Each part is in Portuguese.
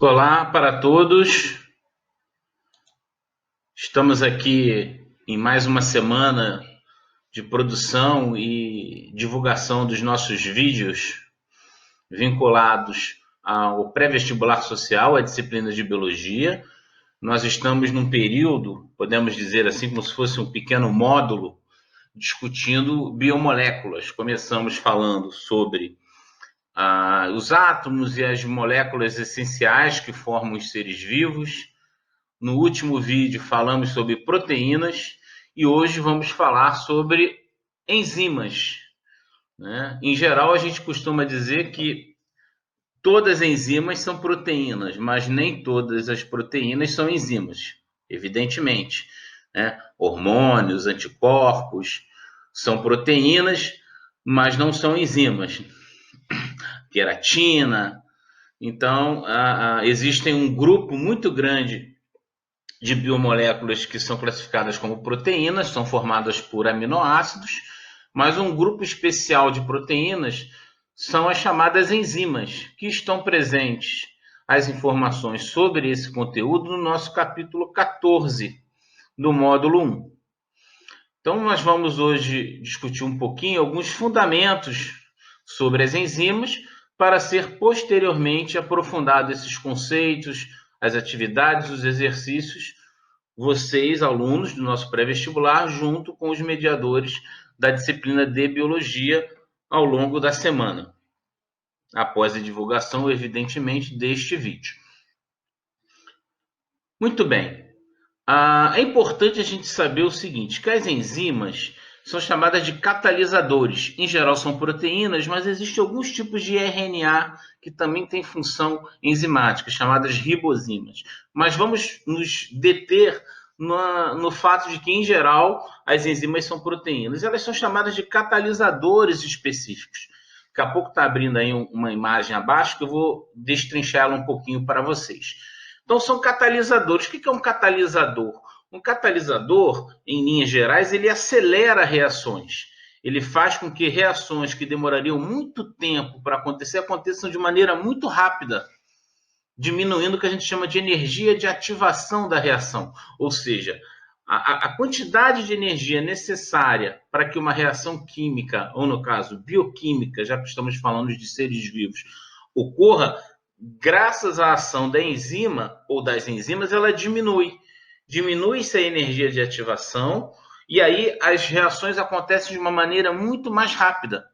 Olá para todos. Estamos aqui em mais uma semana de produção e divulgação dos nossos vídeos vinculados ao pré-vestibular social, a disciplina de biologia. Nós estamos num período, podemos dizer assim, como se fosse um pequeno módulo, discutindo biomoléculas. Começamos falando sobre os átomos e as moléculas essenciais que formam os seres vivos. No último vídeo falamos sobre proteínas e hoje vamos falar sobre enzimas, né? Em geral, a gente costuma dizer que todas as enzimas são proteínas, mas nem todas as proteínas são enzimas, evidentemente, né? Hormônios, anticorpos são proteínas, mas não são enzimas. Queratina. Então, existem um grupo muito grande de biomoléculas que são classificadas como proteínas, são formadas por aminoácidos, mas um grupo especial de proteínas são as chamadas enzimas, que estão presentes as informações sobre esse conteúdo no nosso capítulo 14 do módulo 1. Então, nós vamos hoje discutir um pouquinho alguns fundamentos sobre as enzimas para ser posteriormente aprofundado esses conceitos, as atividades, os exercícios, vocês, alunos do nosso pré-vestibular, junto com os mediadores da disciplina de biologia ao longo da semana, após a divulgação, evidentemente, deste vídeo. Muito bem. É importante a gente saber o seguinte, que as enzimas são chamadas de catalisadores. Em geral são proteínas, mas existem alguns tipos de RNA que também têm função enzimática, chamadas ribozimas. Mas vamos nos deter no fato de que, em geral, as enzimas são proteínas. Elas são chamadas de catalisadores específicos. Daqui a pouco está abrindo aí uma imagem abaixo que eu vou destrinchar ela um pouquinho para vocês. Então, são catalisadores. O que é um catalisador? Um catalisador, em linhas gerais, ele acelera reações. Ele faz com que reações que demorariam muito tempo para acontecer, aconteçam de maneira muito rápida, diminuindo o que a gente chama de energia de ativação da reação. Ou seja, a quantidade de energia necessária para que uma reação química, ou no caso bioquímica, já que estamos falando de seres vivos, ocorra, graças à ação da enzima ou das enzimas, ela diminui. Diminui-se a energia de ativação e aí as reações acontecem de uma maneira muito mais rápida.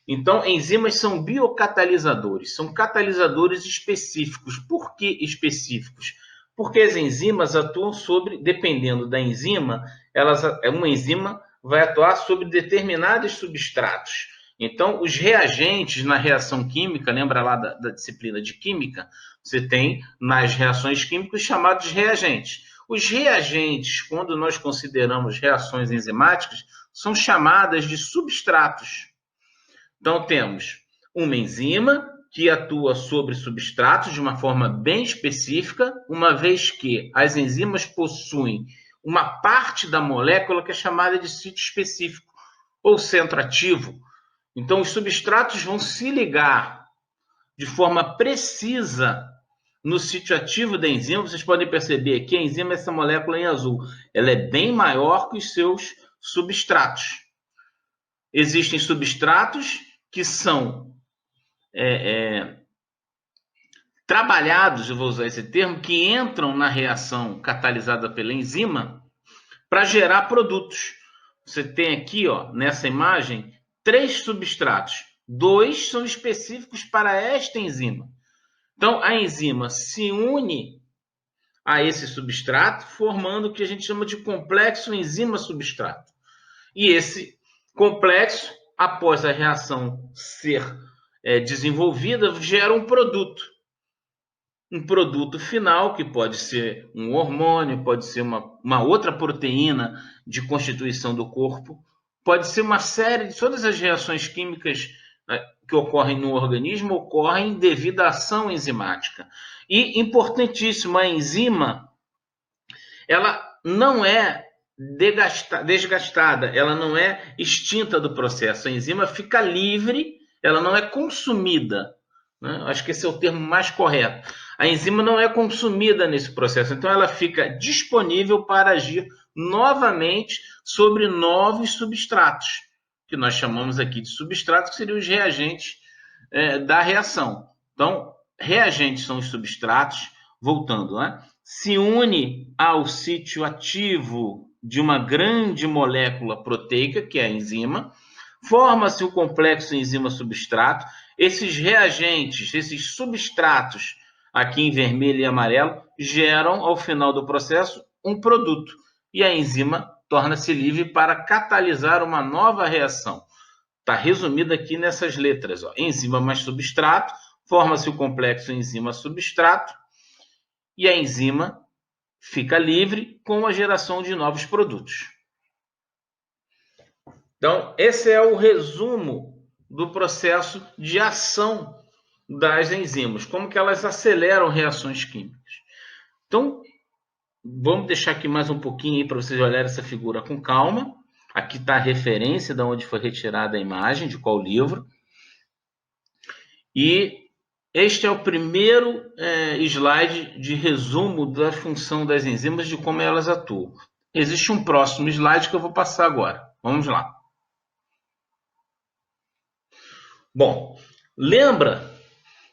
Então, enzimas são biocatalisadores, são catalisadores específicos. Por que específicos? Porque as enzimas atuam sobre, dependendo da enzima, uma enzima vai atuar sobre determinados substratos. Então, os reagentes na reação química, lembra lá da disciplina de química? Você tem nas reações químicas chamados reagentes. Os reagentes, quando nós consideramos reações enzimáticas, são chamadas de substratos. Então, temos uma enzima que atua sobre substratos de uma forma bem específica, uma vez que as enzimas possuem uma parte da molécula que é chamada de sítio específico, ou centro ativo. Então, os substratos vão se ligar de forma precisa no sítio ativo da enzima. Vocês podem perceber que a enzima, essa molécula em azul, ela é bem maior que os seus substratos. Existem substratos que são trabalhados, eu vou usar esse termo, que entram na reação catalisada pela enzima para gerar produtos. Você tem aqui, ó, nessa imagem, 3 substratos. 2 são específicos para esta enzima. Então, a enzima se une a esse substrato, formando o que a gente chama de complexo enzima-substrato. E esse complexo, após a reação ser desenvolvida, gera um produto. Um produto final, que pode ser um hormônio, pode ser uma outra proteína de constituição do corpo, pode ser uma série de todas as reações químicas que ocorrem no organismo, ocorrem devido à ação enzimática. E, importantíssimo, a enzima, ela não é desgastada, ela não é extinta do processo. A enzima fica livre, ela não é consumida, né? Acho que esse é o termo mais correto. A enzima não é consumida nesse processo, então ela fica disponível para agir novamente sobre novos substratos, que nós chamamos aqui de substratos, que seriam os reagentes da reação. Então, reagentes são os substratos, voltando, né? Se une ao sítio ativo de uma grande molécula proteica, que é a enzima, forma-se o complexo enzima-substrato. Esses reagentes, esses substratos, aqui em vermelho e amarelo, geram, ao final do processo, um produto. E a enzima torna-se livre para catalisar uma nova reação. Está resumido aqui nessas letras. Ó. Enzima mais substrato, forma-se o complexo enzima-substrato, e a enzima fica livre com a geração de novos produtos. Então, esse é o resumo do processo de ação das enzimas, como que elas aceleram reações químicas. Então, vamos deixar aqui mais um pouquinho para vocês olharem essa figura com calma. Aqui está a referência de onde foi retirada a imagem, de qual livro. E este é o primeiro slide de resumo da função das enzimas, de como elas atuam. Existe um próximo slide que eu vou passar agora. Vamos lá. Bom, lembra,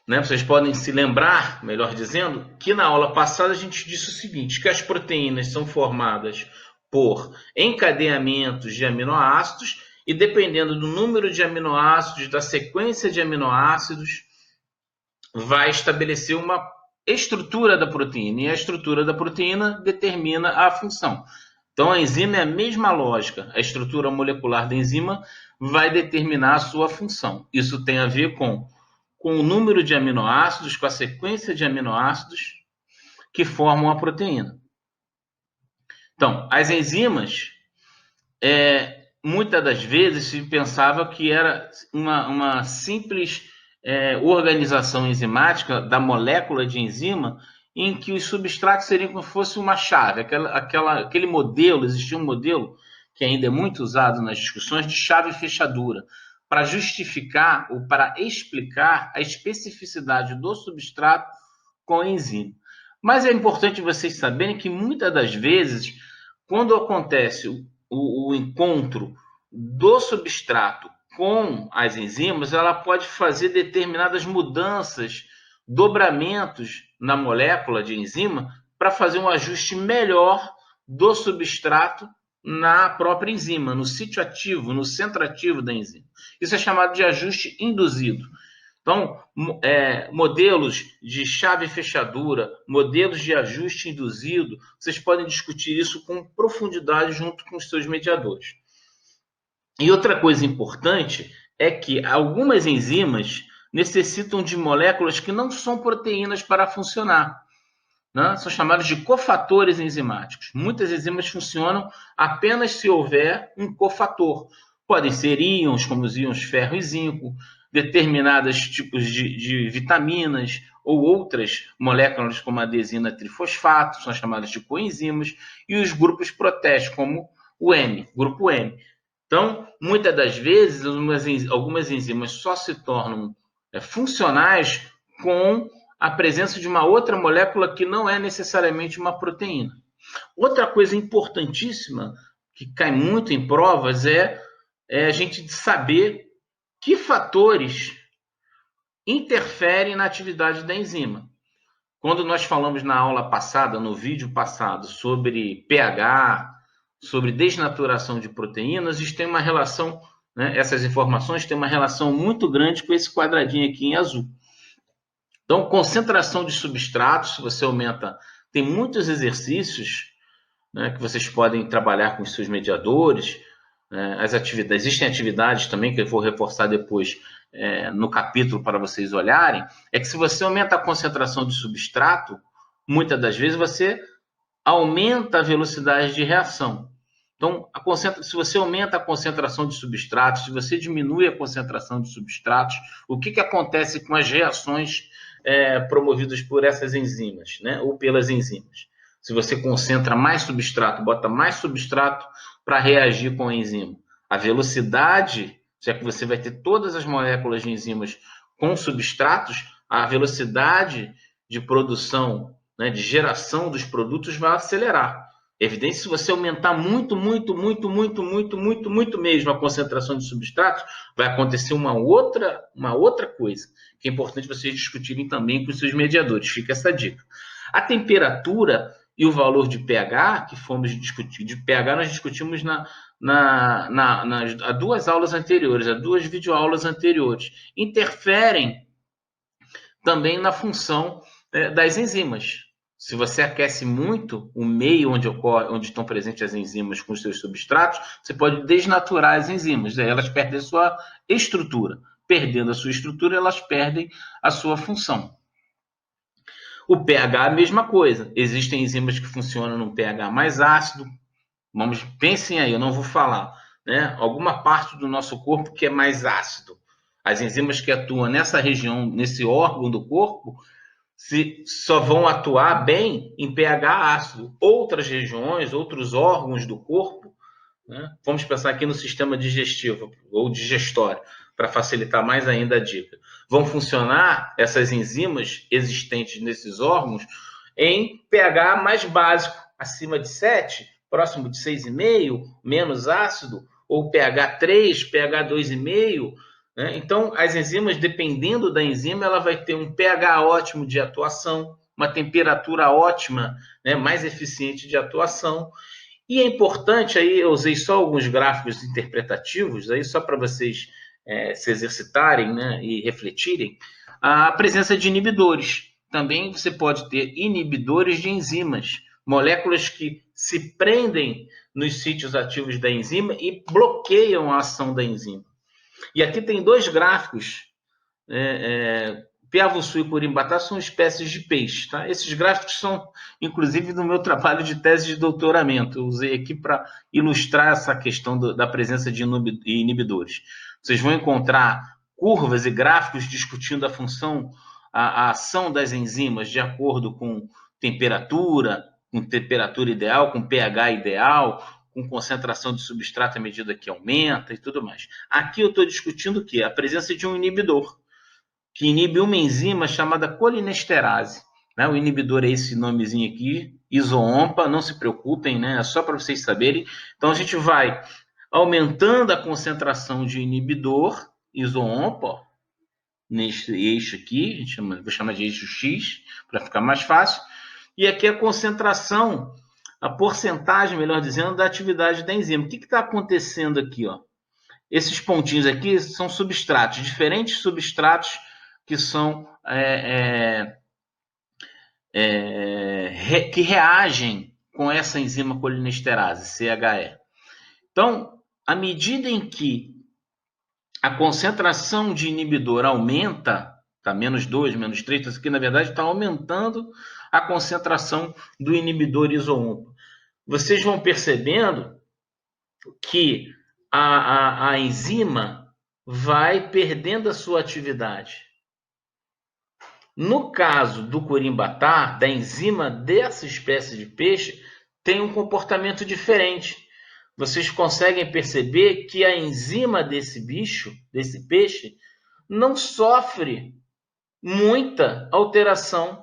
né, vocês podem se lembrar, melhor dizendo, que na aula passada a gente disse o seguinte, que as proteínas são formadas por encadeamentos de aminoácidos e dependendo do número de aminoácidos, da sequência de aminoácidos, vai estabelecer uma estrutura da proteína e a estrutura da proteína determina a função. Então, a enzima é a mesma lógica. A estrutura molecular da enzima vai determinar a sua função. Isso tem a ver com o número de aminoácidos, com a sequência de aminoácidos que formam a proteína. Então, as enzimas, muitas das vezes se pensava que era uma simples organização enzimática da molécula de enzima, em que os substratos seriam como se fosse uma chave, aquele modelo, existia um modelo que ainda é muito usado nas discussões de chave e fechadura, para justificar ou para explicar a especificidade do substrato com a enzima. Mas é importante vocês saberem que muitas das vezes, quando acontece o encontro do substrato com as enzimas, ela pode fazer determinadas mudanças, dobramentos na molécula de enzima para fazer um ajuste melhor do substrato na própria enzima, no sítio ativo, no centro ativo da enzima. Isso é chamado de ajuste induzido. Então, modelos de chave e fechadura, modelos de ajuste induzido, vocês podem discutir isso com profundidade junto com os seus mediadores. E outra coisa importante é que algumas enzimas necessitam de moléculas que não são proteínas para funcionar, né? São chamados de cofatores enzimáticos. Muitas enzimas funcionam apenas se houver um cofator. Podem ser íons, como os íons ferro e zinco, determinados tipos de vitaminas ou outras moléculas, como a adesina trifosfato, são chamadas de coenzimas, e os grupos proteicos, como o M, grupo M. Então, muitas das vezes, algumas enzimas só se tornam funcionais com a presença de uma outra molécula que não é necessariamente uma proteína. Outra coisa importantíssima, que cai muito em provas, é a gente saber que fatores interferem na atividade da enzima. Quando nós falamos na aula passada, no vídeo passado, sobre pH, sobre desnaturação de proteínas, isso tem uma relação, né, essas informações têm uma relação muito grande com esse quadradinho aqui em azul. Então, concentração de substratos, se você aumenta, tem muitos exercícios, né, que vocês podem trabalhar com os seus mediadores, existem atividades também que eu vou reforçar depois no capítulo para vocês olharem, é que se você aumenta a concentração de substrato, muitas das vezes você aumenta a velocidade de reação. Então, se você aumenta a concentração de substratos, se você diminui a concentração de substratos, o que acontece com as reações promovidas por essas enzimas, né, ou pelas enzimas? Se você concentra mais substrato, bota mais substrato para reagir com a enzima, a velocidade, já que você vai ter todas as moléculas de enzimas com substratos, a velocidade de produção, né, de geração dos produtos vai acelerar. É evidente, se você aumentar muito mesmo a concentração de substratos, vai acontecer uma outra coisa, que é importante vocês discutirem também com os seus mediadores. Fica essa dica. A temperatura e o valor de pH, que fomos discutir, de pH nós discutimos há duas aulas anteriores, há duas videoaulas anteriores, interferem também na função das enzimas. Se você aquece muito o meio onde estão presentes as enzimas com os seus substratos, você pode desnaturar as enzimas, daí elas perdem a sua estrutura. Perdendo a sua estrutura, elas perdem a sua função. O pH é a mesma coisa. Existem enzimas que funcionam num pH mais ácido. Pensem aí, eu não vou falar, né? Alguma parte do nosso corpo que é mais ácido. As enzimas que atuam nessa região, nesse órgão do corpo, só vão atuar bem em pH ácido. Outras regiões, outros órgãos do corpo, né? Vamos pensar aqui no sistema digestivo ou digestório, para facilitar mais ainda a dica. Vão funcionar essas enzimas existentes nesses órgãos em pH mais básico, acima de 7, próximo de 6,5, menos ácido, ou pH 3, pH 2,5. Né? Então, as enzimas, dependendo da enzima, ela vai ter um pH ótimo de atuação, uma temperatura ótima, né, mais eficiente de atuação. E é importante, aí eu usei só alguns gráficos interpretativos, aí só para vocês se exercitarem, né, e refletirem, a presença de inibidores. Também você pode ter inibidores de enzimas, moléculas que se prendem nos sítios ativos da enzima e bloqueiam a ação da enzima. E aqui tem dois gráficos. Piavuçu e Curimbatá são espécies de peixe. Tá? Esses gráficos são, inclusive, do meu trabalho de tese de doutoramento. Eu usei aqui para ilustrar essa questão da presença de inibidores. Vocês vão encontrar curvas e gráficos discutindo a função, a ação das enzimas de acordo com temperatura ideal, com pH ideal, com concentração de substrato à medida que aumenta e tudo mais. Aqui eu estou discutindo o quê? A presença de um inibidor, que inibe uma enzima chamada colinesterase. Né? O inibidor é esse nomezinho aqui, isoompa, não se preocupem, né? É só para vocês saberem. Então a gente vai aumentando a concentração de inibidor, isoompa, neste eixo aqui, vou chamar de eixo X, para ficar mais fácil. E aqui a concentração, a porcentagem, melhor dizendo, da atividade da enzima. O que está acontecendo aqui? Ó? Esses pontinhos aqui são substratos, diferentes substratos que são que reagem com essa enzima colinesterase, CHE. Então, à medida em que a concentração de inibidor aumenta, está menos 2, menos 3, isso aqui na verdade está aumentando a concentração do inibidor isoompa. Vocês vão percebendo que a enzima vai perdendo a sua atividade. No caso do curimbatá, da enzima dessa espécie de peixe, tem um comportamento diferente. Vocês conseguem perceber que a enzima desse bicho, desse peixe, não sofre muita alteração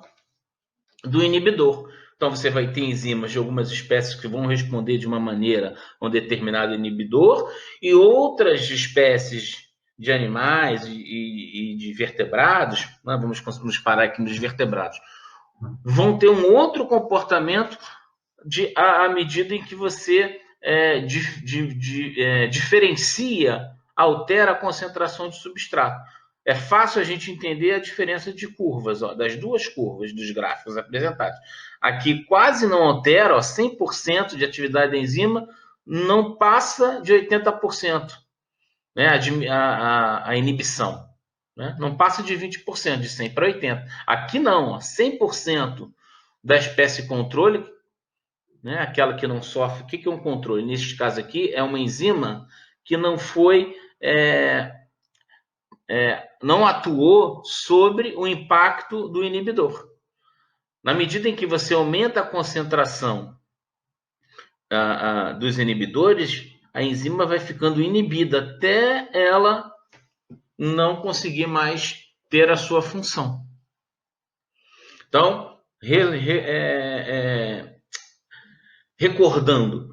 do inibidor. Então, você vai ter enzimas de algumas espécies que vão responder de uma maneira a um determinado inibidor e outras espécies de animais e de vertebrados, né? Vamos parar aqui nos vertebrados, vão ter um outro comportamento à medida em que você diferencia, altera a concentração de substrato. É fácil a gente entender a diferença de curvas, ó, das duas curvas dos gráficos apresentados. Aqui quase não altera, ó, 100% de atividade da enzima, não passa de 80%, né, a inibição. Né? Não passa de 20%, de 100 para 80%. Aqui não, ó, 100% da espécie controle, né, aquela que não sofre. O que é um controle? Neste caso aqui, é uma enzima que não foi... não atuou sobre o impacto do inibidor. Na medida em que você aumenta a concentração dos inibidores, a enzima vai ficando inibida até ela não conseguir mais ter a sua função. Então, recordando,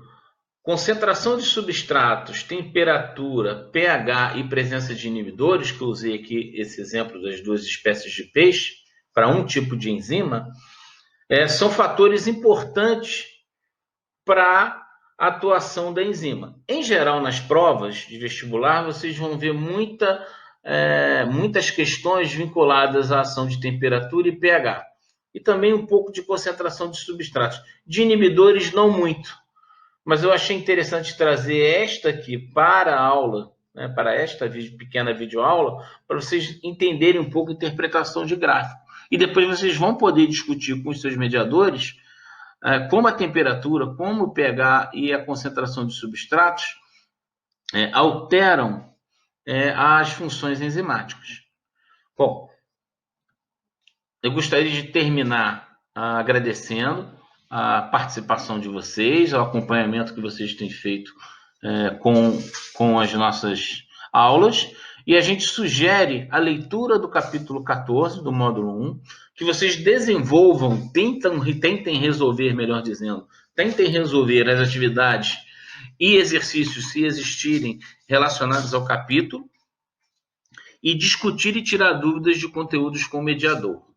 concentração de substratos, temperatura, pH e presença de inibidores, que eu usei aqui esse exemplo das duas espécies de peixe, para um tipo de enzima, são fatores importantes para a atuação da enzima. Em geral, nas provas de vestibular, vocês vão ver muitas questões vinculadas à ação de temperatura e pH. E também um pouco de concentração de substratos. De inibidores, não muito. Mas eu achei interessante trazer esta aqui para a aula, né, para esta pequena videoaula, para vocês entenderem um pouco a interpretação de gráfico. E depois vocês vão poder discutir com os seus mediadores como a temperatura, como o pH e a concentração de substratos alteram as funções enzimáticas. Bom, eu gostaria de terminar agradecendo a participação de vocês, o acompanhamento que vocês têm feito com as nossas aulas, e a gente sugere a leitura do capítulo 14 do módulo 1, que vocês desenvolvam, tentem resolver, melhor dizendo, tentem resolver as atividades e exercícios, se existirem, relacionados ao capítulo, e discutir e tirar dúvidas de conteúdos com o mediador.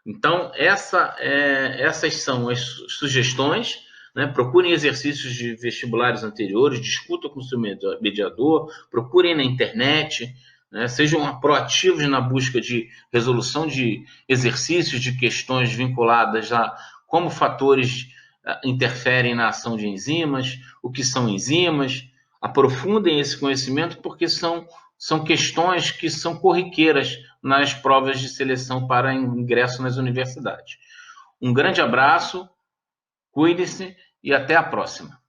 Então, essas são as sugestões, né? Procurem exercícios de vestibulares anteriores, discutam com o seu mediador, procurem na internet, né? Sejam proativos na busca de resolução de exercícios, de questões vinculadas a como fatores interferem na ação de enzimas, o que são enzimas. Aprofundem esse conhecimento, porque são questões que são corriqueiras nas provas de seleção para ingresso nas universidades. Um grande abraço, cuide-se e até a próxima.